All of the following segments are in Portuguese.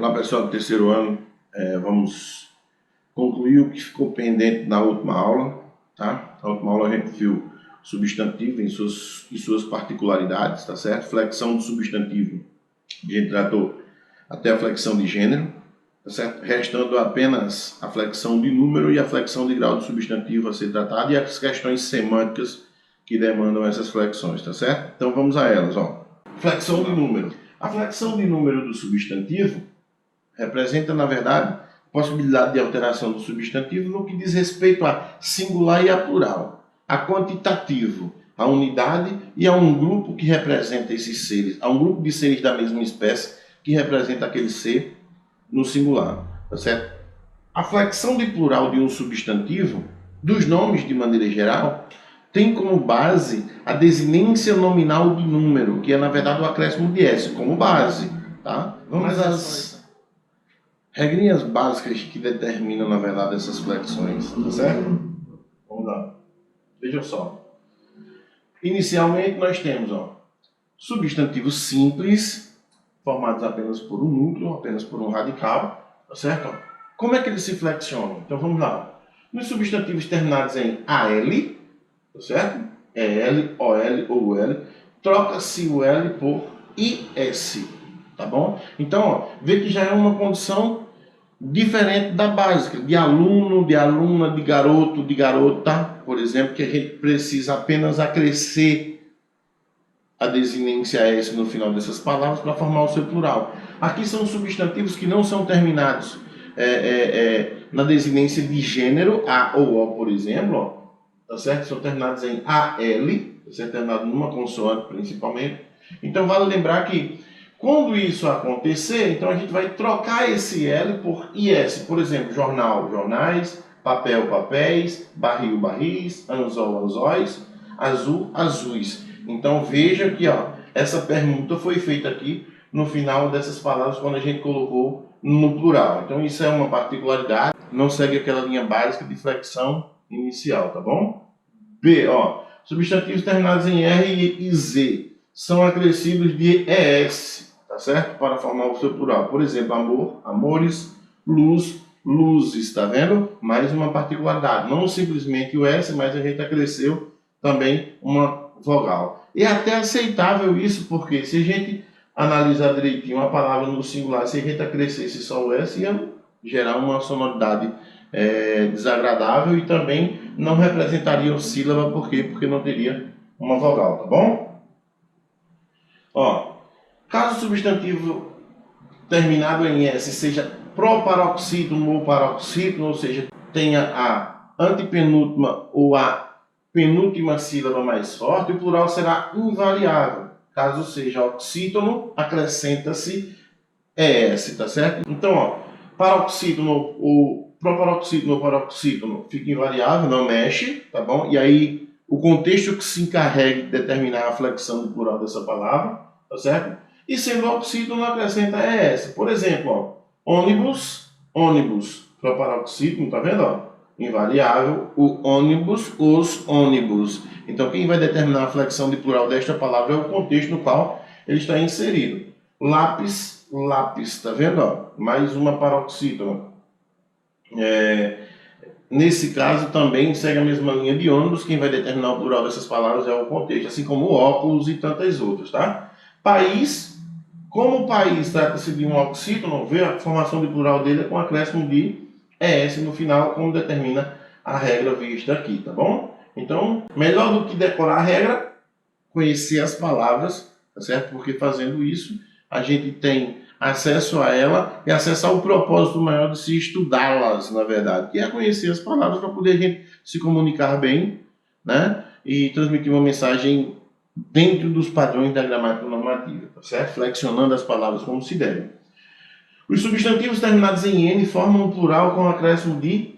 Olá pessoal do terceiro ano, vamos concluir o que ficou pendente na última aula, tá? Na última aula a gente viu substantivo em suas particularidades, tá certo? Flexão do substantivo, a gente tratou até a flexão de gênero, tá certo? Restando apenas a flexão de número e a flexão de grau do substantivo a ser tratada e as questões semânticas que demandam essas flexões, tá certo? Então vamos a elas, ó. Flexão de número. A flexão de número do substantivo representa, na verdade, a possibilidade de alteração do substantivo no que diz respeito a singular e a plural, a quantitativo, a unidade e a um grupo que representa esses seres, a um grupo de seres da mesma espécie que representa aquele ser no singular, tá certo? A flexão de plural de um substantivo, dos nomes de maneira geral, tem como base a desinência nominal do número, que é na verdade o acréscimo de S, como base, tá? Vamos às regrinhas básicas que determinam, na verdade, essas flexões, tá certo? Vamos lá. Veja só. Inicialmente nós temos, ó, substantivos simples, formados apenas por um núcleo, apenas por um radical, tá certo? Como é que eles se flexionam? Então vamos lá. Nos substantivos terminados em AL, tá certo? EL, OL ou UL, troca-se o L por IS, tá bom? Então, ó, vê que já é uma condição diferente da básica, de aluno, de aluna, de garoto, de garota, por exemplo, que a gente precisa apenas acrescer a desinência S no final dessas palavras para formar o seu plural. Aqui são substantivos que não são terminados na desinência de gênero, A ou O, por exemplo, ó, tá certo? São terminados em AL, tá certo? Terminado numa consoante principalmente. Então vale lembrar que quando isso acontecer, então a gente vai trocar esse L por IS. Por exemplo, jornal, jornais, papel, papéis, barril, barris, anzol, anzóis, azul, azuis. Então veja que, ó, essa permuta foi feita aqui no final dessas palavras quando a gente colocou no plural. Então isso é uma particularidade, não segue aquela linha básica de flexão inicial, tá bom? B, ó, substantivos terminados em R e Z são acrescidos de ES, tá certo? Para formar o seu plural. Por exemplo, amor, amores, luz, luzes, tá vendo? Mais uma particularidade. Não simplesmente o S, mas a gente acresceu também uma vogal. E é até aceitável isso, porque se a gente analisar direitinho a palavra no singular, se a gente acrescesse só o S, ia gerar uma sonoridade desagradável e também não representaria o sílaba, por quê? Porque não teria uma vogal, tá bom? Ó, caso o substantivo terminado em S seja proparoxítono ou paroxítono, ou seja, tenha a antepenúltima ou a penúltima sílaba mais forte, o plural será invariável. Caso seja oxítono, acrescenta-se ES, tá certo? Então, ó, paroxítono ou proparoxítono ou paroxítono fica invariável, não mexe, tá bom? E aí, o contexto que se encarregue de determinar a flexão do plural dessa palavra, tá certo? E sendo oxítono, acrescenta ES. Por exemplo, ó, ônibus, ônibus, proparoxítono, tá vendo, ó? Invariável, o ônibus, os ônibus. Então, quem vai determinar a flexão de plural desta palavra é o contexto no qual ele está inserido. Lápis, lápis, tá vendo, ó? Mais uma paroxítona. Nesse caso também segue a mesma linha de ônibus, quem vai determinar o plural dessas palavras é o contexto, assim como óculos e tantas outras, tá? País, como o país trata-se de um oxítono, vê a formação de plural dele é com acréscimo de ES no final, como determina a regra vista aqui, tá bom? Então, melhor do que decorar a regra, conhecer as palavras, tá certo? Porque fazendo isso, a gente tem acesso a ela e acesso ao propósito maior de se estudá-las, na verdade, que é conhecer as palavras para poder a gente se comunicar bem, né? E transmitir uma mensagem dentro dos padrões da gramática normativa, tá certo? Flexionando as palavras como se deve. Os substantivos terminados em N formam um plural com acréscimo de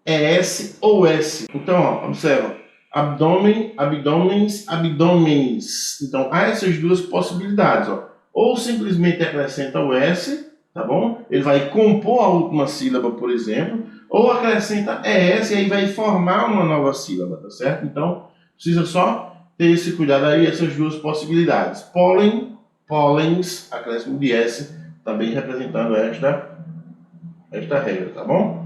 ES ou S. Então, ó, observa. Abdômen, abdômenes, abdômenes. Então, há essas duas possibilidades, ó. Ou simplesmente acrescenta o S, tá bom? Ele vai compor a última sílaba, por exemplo, ou acrescenta ES e aí vai formar uma nova sílaba, tá certo? Então, precisa só ter esse cuidado aí, essas duas possibilidades. Pólen, pólens, acréscimo de S, também representando esta regra, tá bom?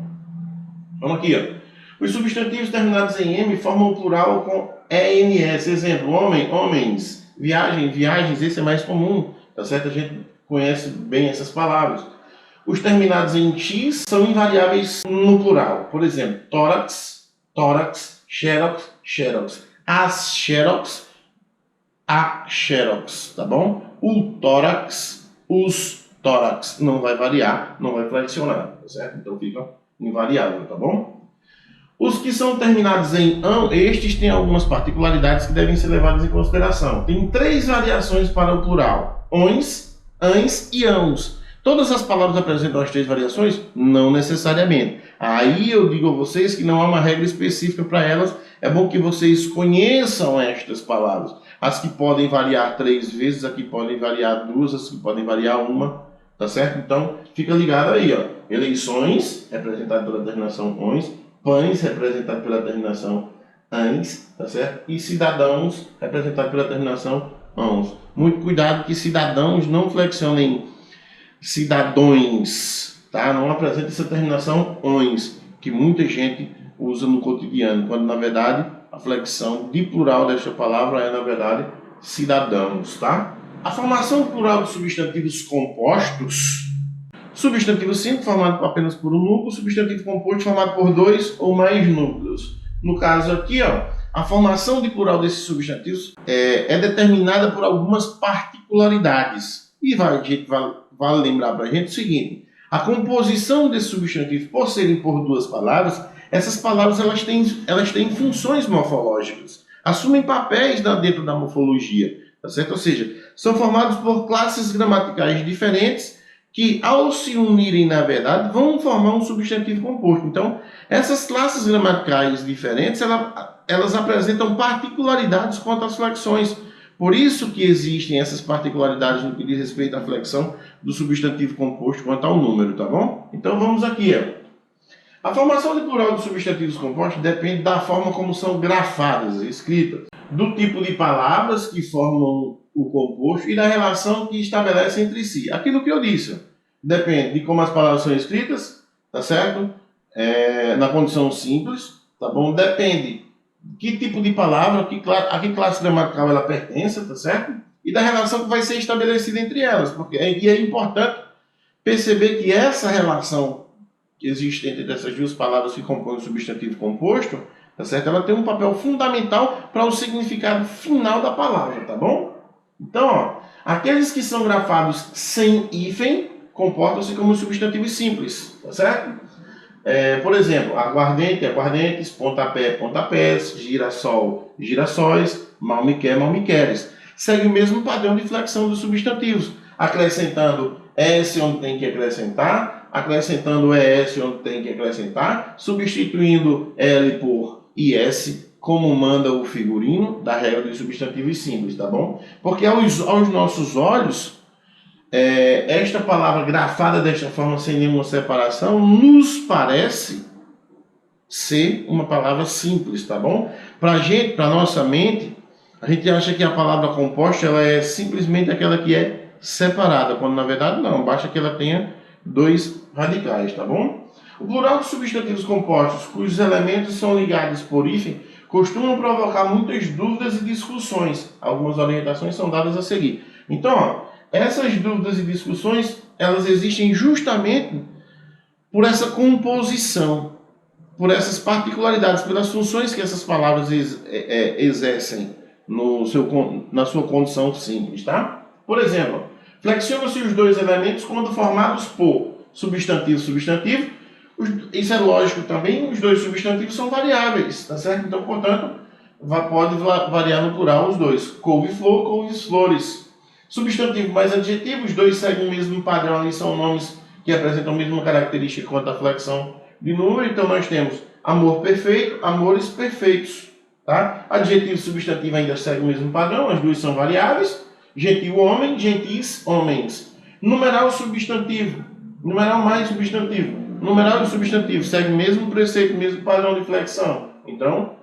Vamos aqui, ó. Os substantivos terminados em M formam o plural com ENS. Exemplo, homem, homens, viagem, viagens, esse é mais comum, tá certo? A gente conhece bem essas palavras. Os terminados em X são invariáveis no plural. Por exemplo, tórax, tórax, xerox, xerox. As xerox, a xerox, tá bom? O tórax, os tórax. Não vai variar, não vai flexionar, tá certo? Então fica invariável, tá bom? Os que são terminados em ão, estes têm algumas particularidades que devem ser levadas em consideração. Tem 3 variações para o plural: ons, ãs e ãos. Todas as palavras apresentam as 3 variações? Não necessariamente. Aí eu digo a vocês que não há uma regra específica para elas. É bom que vocês conheçam estas palavras. As que podem variar 3 vezes, as que podem variar 2, as que podem variar 1. Tá certo? Então, fica ligado aí, ó. Eleições, representado pela terminação ons. Pães, representado pela terminação ans, tá certo? E cidadãos, representado pela terminação ãos. Muito cuidado que cidadãos não flexionem cidadões, tá? Não apresenta essa terminação ons, que muita gente usa no cotidiano, quando na verdade a flexão de plural desta palavra é na verdade cidadãos, tá? A formação plural de substantivos compostos. Substantivo simples, formado apenas por um núcleo. Substantivo composto, formado por 2 ou mais núcleos. No caso aqui, ó, a formação de plural desses substantivos é determinada por algumas particularidades. E vale lembrar para a gente o seguinte: a composição desses substantivos, por serem por 2 palavras, essas palavras elas têm funções morfológicas, assumem papéis dentro da morfologia, tá certo? Ou seja, são formados por classes gramaticais diferentes que, ao se unirem, na verdade, vão formar um substantivo composto. Então, essas classes gramaticais diferentes, elas apresentam particularidades quanto às flexões. Por isso que existem essas particularidades no que diz respeito à flexão do substantivo composto quanto ao número, tá bom? Então, vamos aqui, ó. A formação de plural de substantivos compostos depende da forma como são grafadas, escritas, do tipo de palavras que formam o composto e da relação que estabelece entre si. Aquilo que eu disse, depende de como as palavras são escritas, tá certo? Na condição simples, tá bom? Depende de que tipo de palavra, a que classe gramatical ela pertence, tá certo? E da relação que vai ser estabelecida entre elas, porque é importante perceber que essa relação que existe entre essas 2 palavras que compõem o substantivo composto, tá certo? Ela tem um papel fundamental para o significado final da palavra, tá bom? Então, ó, aqueles que são grafados sem hífen comportam-se como substantivos simples, tá certo? Por exemplo, aguardente, aguardentes, pontapé, pontapés, girassol, girassóis, mal me quer, mal me queres. Segue o mesmo padrão de flexão dos substantivos, acrescentando S onde tem que acrescentar, acrescentando ES onde tem que acrescentar, substituindo L por IS, como manda o figurino da regra dos substantivos simples, tá bom? Porque aos nossos olhos, esta palavra grafada desta forma, sem nenhuma separação, nos parece ser uma palavra simples, tá bom? Para nossa mente, a gente acha que a palavra composta ela é simplesmente aquela que é separada, quando na verdade não, basta que ela tenha 2 radicais, tá bom? O plural de substantivos compostos cujos elementos são ligados por hífen costumam provocar muitas dúvidas e discussões. Algumas orientações são dadas a seguir. Então, ó, essas dúvidas e discussões, elas existem justamente por essa composição, por essas particularidades, pelas funções que essas palavras exercem na sua condição simples, tá? Por exemplo, flexionam-se os 2 elementos quando formados por substantivo, substantivo. Isso é lógico também, os 2 substantivos são variáveis, tá certo? Então, portanto, pode variar no plural os 2. Couve-flor, couves-flores. Substantivo mais adjetivo, os 2 seguem o mesmo padrão, ali são nomes que apresentam a mesma característica quanto à flexão de número. Então, nós temos amor perfeito, amores perfeitos. Tá? Adjetivo e substantivo ainda seguem o mesmo padrão, as 2 são variáveis. Gentil homem, gentis homens. Numeral substantivo, numeral mais substantivo. Numeral e substantivo segue o mesmo preceito, o mesmo padrão de flexão. Então,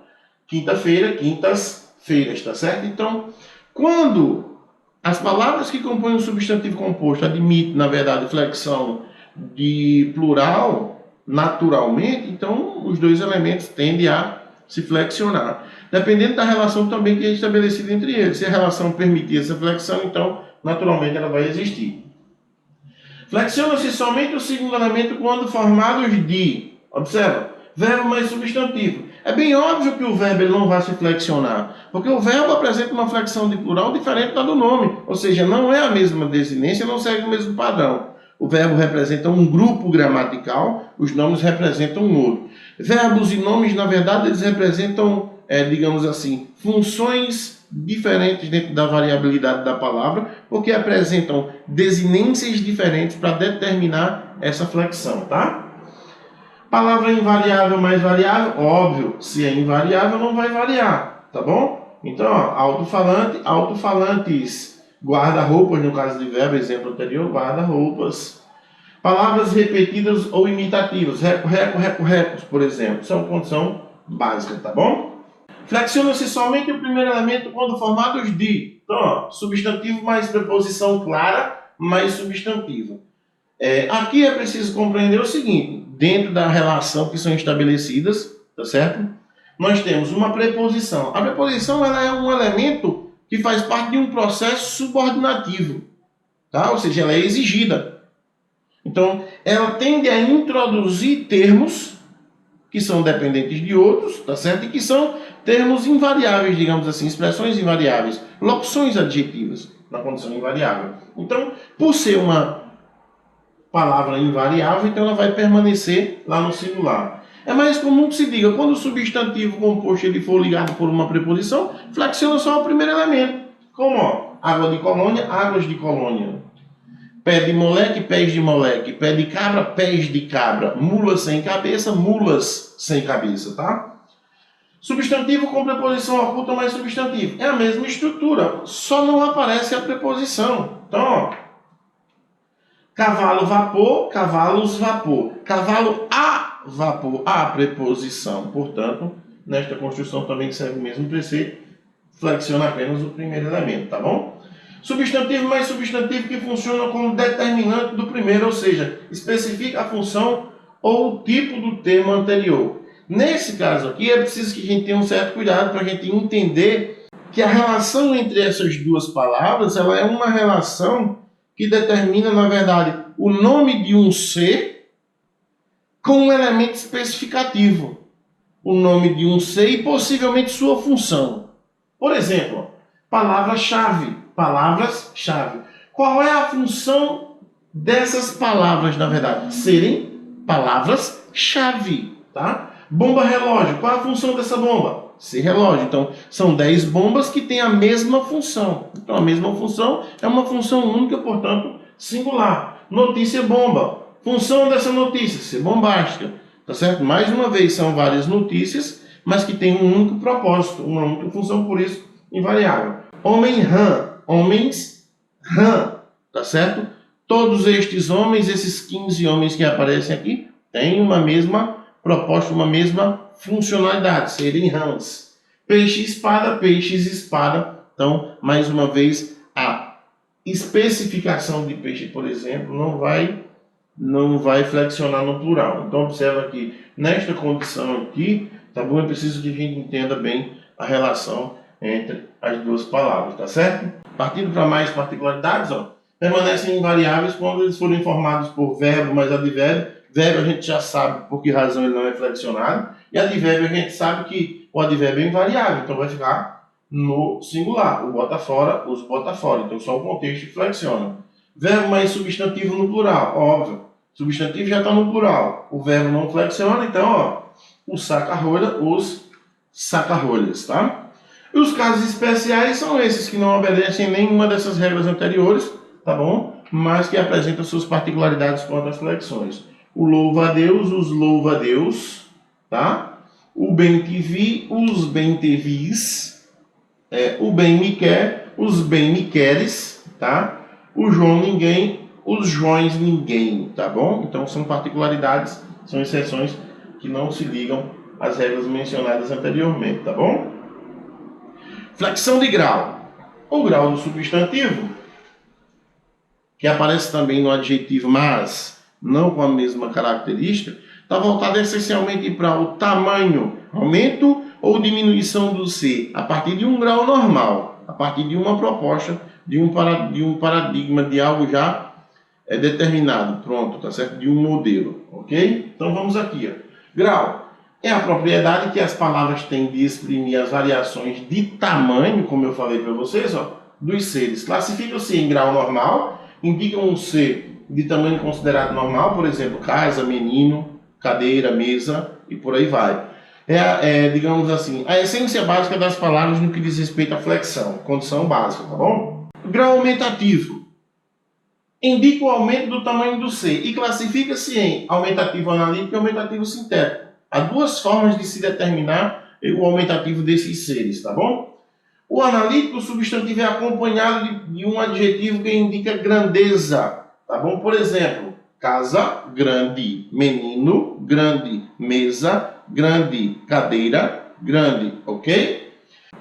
quinta-feira, quintas-feiras, tá certo? Então, quando As palavras que compõem o substantivo composto admitem, na verdade, flexão de plural naturalmente, então os dois elementos tendem a se flexionar. Dependendo da relação também que é estabelecida entre eles. Se a relação permitir essa flexão, então, naturalmente, ela vai existir. Flexiona-se somente o segundo elemento quando formados de, observa, verbo mais substantivo. É bem óbvio que o verbo ele não vai se flexionar, porque o verbo apresenta uma flexão de plural diferente da do nome, ou seja, não é a mesma desinência, não segue o mesmo padrão. O verbo representa um grupo gramatical, os nomes representam um outro. Verbos e nomes, na verdade, eles representam, digamos assim, funções diferentes dentro da variabilidade da palavra, porque apresentam desinências diferentes para determinar essa flexão, tá? Palavra invariável mais variável, óbvio, se é invariável não vai variar, tá bom? Então, ó, alto-falante, alto-falantes, guarda-roupas, no caso de verbo, exemplo anterior, guarda-roupas. Palavras repetidas ou imitativas, reco, reco, reco, recos, por exemplo, são condição básica, tá bom? Flexiona-se somente o primeiro elemento quando formados de, então, ó, substantivo mais preposição clara mais substantivo. Aqui é preciso compreender o seguinte, dentro da relação que são estabelecidas, tá certo? Nós temos uma preposição. A preposição ela é um elemento que faz parte de um processo subordinativo, tá? Ou seja, ela é exigida. Então, ela tende a introduzir termos que são dependentes de outros, tá certo? E que são termos invariáveis, digamos assim, expressões invariáveis, locuções adjetivas na condição invariável. Então, por ser uma palavra invariável, então ela vai permanecer lá no singular. É mais comum que se diga, quando o substantivo composto ele for ligado por uma preposição, flexiona só o primeiro elemento. Como, ó, água de colônia, águas de colônia. Pé de moleque, pés de moleque. Pé de cabra, pés de cabra. Mula sem cabeça, mulas sem cabeça, tá? Substantivo com preposição oculta mais substantivo. É a mesma estrutura, só não aparece a preposição. Então, ó, cavalo, vapor, cavalos, vapor. Cavalo a vapor, a preposição. Portanto, nesta construção também serve o mesmo preceito, flexiona apenas o primeiro elemento, tá bom? Substantivo mais substantivo que funciona como determinante do primeiro, ou seja, especifica a função ou o tipo do termo anterior. Nesse caso aqui, é preciso que a gente tenha um certo cuidado para a gente entender que a relação entre essas duas palavras ela é uma relação que determina, na verdade, o nome de um ser com um elemento especificativo. O nome de um ser e possivelmente sua função. Por exemplo, palavra-chave. Palavras-chave. Qual é a função dessas palavras, na verdade? Serem palavras-chave, tá? Bomba-relógio. Qual é a função dessa bomba? Ser relógio. Então, são 10 bombas que têm a mesma função. Então, a mesma função é uma função única, portanto, singular. Notícia-bomba. Função dessa notícia, ser bombástica. Tá certo? Mais uma vez, são várias notícias, mas que têm um único propósito, uma única função, por isso, invariável. Homem-rã. Homens, rã. Tá certo? Todos estes homens, esses 15 homens que aparecem aqui, têm uma mesma proposta, uma mesma funcionalidade, serem rãs. Peixe-espada, peixes-espada. Então, mais uma vez, a especificação de peixe, por exemplo, não vai flexionar no plural. Então, observa que nesta condição aqui, tá bom? É preciso que a gente entenda bem a relação entre as duas palavras, tá certo? Partindo para mais particularidades, ó, permanecem invariáveis quando eles forem formados por verbo mais advérbio. Verbo a gente já sabe por que razão ele não é flexionado. E advérbio a gente sabe que o advérbio é invariável, então vai ficar no singular. O bota fora, os bota fora. Então só o contexto flexiona. Verbo mais substantivo no plural, óbvio. Substantivo já está no plural. O verbo não flexiona, então, ó, o saca-rolha, os saca-rolhas, tá? E os casos especiais são esses que não obedecem nenhuma dessas regras anteriores, tá bom? Mas que apresentam suas particularidades quanto às flexões. O louva-a-Deus, os louva-a-Deus, tá? O bem-te-vi, os bem-te-vis. O bem-me-quer, os bem-me-queres, tá? O João ninguém, os Joões ninguém, tá bom? Então são particularidades, são exceções que não se ligam às regras mencionadas anteriormente, tá bom? Flexão de grau. O grau do substantivo, que aparece também no adjetivo, mas não com a mesma característica, está voltado essencialmente para o tamanho, aumento ou diminuição do ser, a partir de um grau normal, a partir de uma proposta, de um paradigma, de algo já determinado, pronto, tá certo? De um modelo, ok? Então vamos aqui, ó. Grau é a propriedade que as palavras têm de exprimir as variações de tamanho, como eu falei para vocês, ó, dos seres. Classificam-se em grau normal, indicam um ser de tamanho considerado normal, por exemplo, casa, menino, cadeira, mesa e por aí vai. Digamos assim, a essência básica das palavras no que diz respeito à flexão, condição básica, tá bom? Grau aumentativo indica o aumento do tamanho do ser e classifica-se em aumentativo analítico e aumentativo sintético. Há duas formas de se determinar o aumentativo desses seres, tá bom? O analítico, o substantivo é acompanhado de um adjetivo que indica grandeza, tá bom? Por exemplo, casa, grande, menino, grande, mesa, grande, cadeira, grande, ok?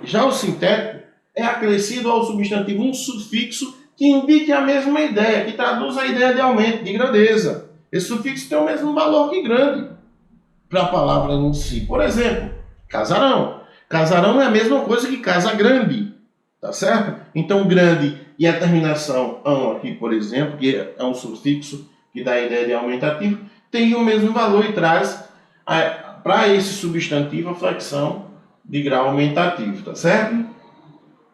Já o sintético é acrescido ao substantivo um sufixo que indique a mesma ideia, que traduz a ideia de aumento, de grandeza. Esse sufixo tem o mesmo valor que grande para a palavra em si. Por exemplo, casarão. Casarão é a mesma coisa que casa grande, tá certo? Então, grande e a terminação ão aqui, por exemplo, que é um sufixo que dá a ideia de aumentativo, tem o mesmo valor e traz para esse substantivo a flexão de grau aumentativo, tá certo?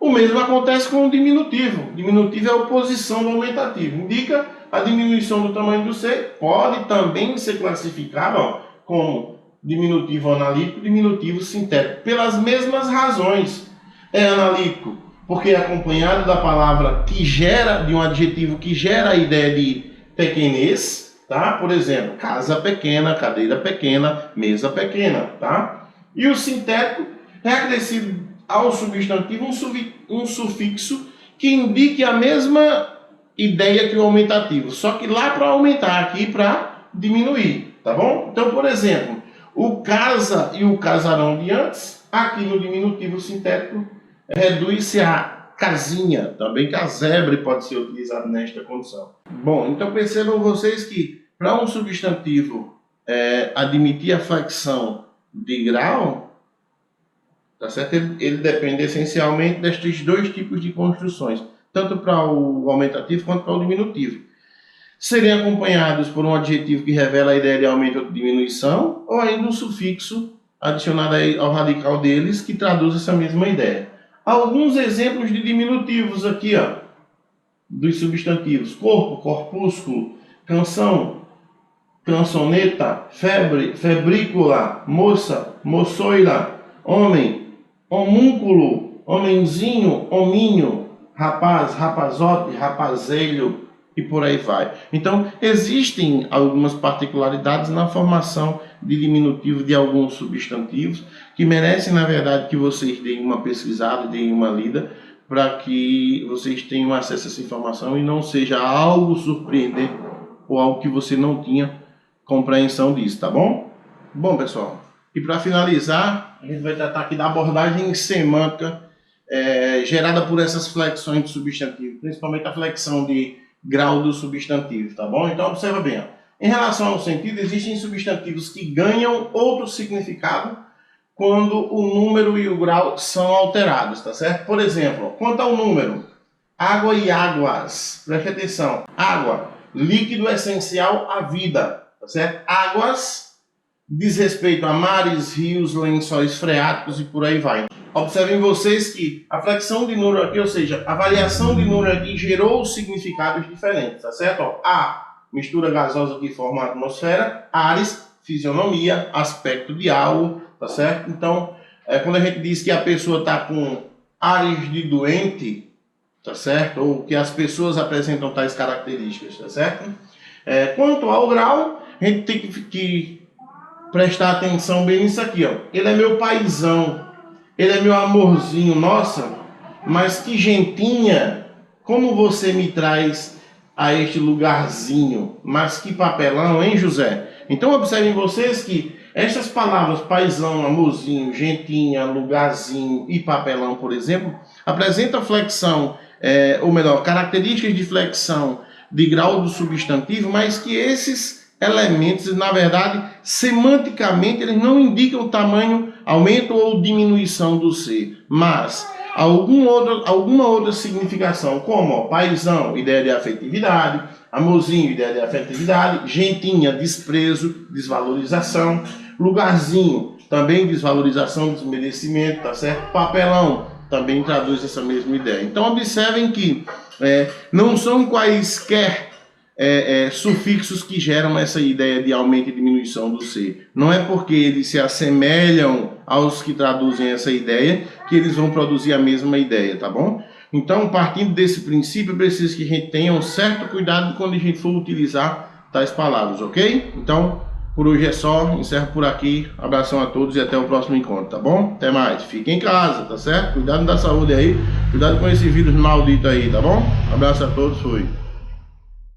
O mesmo acontece com o diminutivo. O diminutivo é a oposição do aumentativo. Indica a diminuição do tamanho do ser. Pode também ser classificado, ó, como diminutivo analítico, diminutivo sintético, pelas mesmas razões. É analítico porque é acompanhado da palavra que gera, de um adjetivo que gera a ideia de pequenez, tá? Por exemplo, casa pequena, cadeira pequena, mesa pequena, tá? E o sintético é acrescido ao substantivo um sufixo que indique a mesma ideia que o aumentativo, só que lá para aumentar, aqui para diminuir, tá bom? Então, por exemplo, o casa e o casarão de antes, aqui no diminutivo sintético, reduz-se a casinha, também casebre pode ser utilizado nesta condição. Bom, então percebam vocês que para um substantivo admitir a flexão de grau, tá certo? Ele depende essencialmente destes dois tipos de construções, tanto para o aumentativo quanto para o diminutivo. Serem acompanhados por um adjetivo que revela a ideia de aumento ou de diminuição, ou ainda um sufixo adicionado ao radical deles que traduz essa mesma ideia. Alguns exemplos de diminutivos aqui, ó, dos substantivos: corpo, corpúsculo, canção, cançoneta, febre, febrícula, moça, moçoila, homem, homúnculo, homenzinho, hominho, rapaz, rapazote, rapazelho e por aí vai. Então, existem algumas particularidades na formação de diminutivo de alguns substantivos que merecem, na verdade, que vocês deem uma pesquisada, deem uma lida, para que vocês tenham acesso a essa informação e não seja algo surpreendente ou algo que você não tinha compreensão disso, tá bom? Bom, pessoal, e para finalizar, a gente vai tratar aqui da abordagem semântica gerada por essas flexões de substantivo, principalmente a flexão de grau do substantivo, tá bom? Então, observa bem, ó. Em relação ao sentido, existem substantivos que ganham outro significado quando o número e o grau são alterados, tá certo? Por exemplo, quanto ao número, água e águas, preste atenção, água, líquido essencial à vida, tá certo? Águas diz respeito a mares, rios, lençóis freáticos e por aí vai. Observem vocês que a flexão de número aqui, ou seja, a variação de número aqui gerou significados diferentes, tá certo? Ó, A, mistura gasosa que forma a atmosfera, ares, fisionomia, aspecto de algo, tá certo? Então, quando a gente diz que a pessoa está com ares de doente, tá certo? Ou que as pessoas apresentam tais características, tá certo? Quanto ao grau, a gente tem que prestar atenção bem nisso aqui, ó. Ele é meu paizão, ele é meu amorzinho, nossa, mas que gentinha, como você me traz a este lugarzinho. Mas que papelão, hein, José? Então observem vocês que estas palavras paizão, amorzinho, gentinha, lugarzinho e papelão, por exemplo, apresentam flexão, ou melhor, características de flexão de grau do substantivo, mas que esses elementos, na verdade, semanticamente, eles não indicam o tamanho, aumento ou diminuição do ser, mas alguma outra significação, como ó, paizão, ideia de afetividade, amorzinho, ideia de afetividade, gentinha, desprezo, desvalorização, lugarzinho, também desvalorização, desmerecimento, tá certo? Papelão também traduz essa mesma ideia. Então observem que não são quaisquer sufixos que geram essa ideia de aumento e diminuição do ser. Não é porque eles se assemelham aos que traduzem essa ideia que eles vão produzir a mesma ideia, tá bom? Então, partindo desse princípio, é preciso que a gente tenha um certo cuidado quando a gente for utilizar tais palavras, ok? Então, por hoje é só, encerro por aqui, abração a todos e até o próximo encontro, tá bom? Até mais, fiquem em casa, tá certo? Cuidado da saúde aí, cuidado com esse vírus maldito aí, tá bom? Abraço a todos, fui.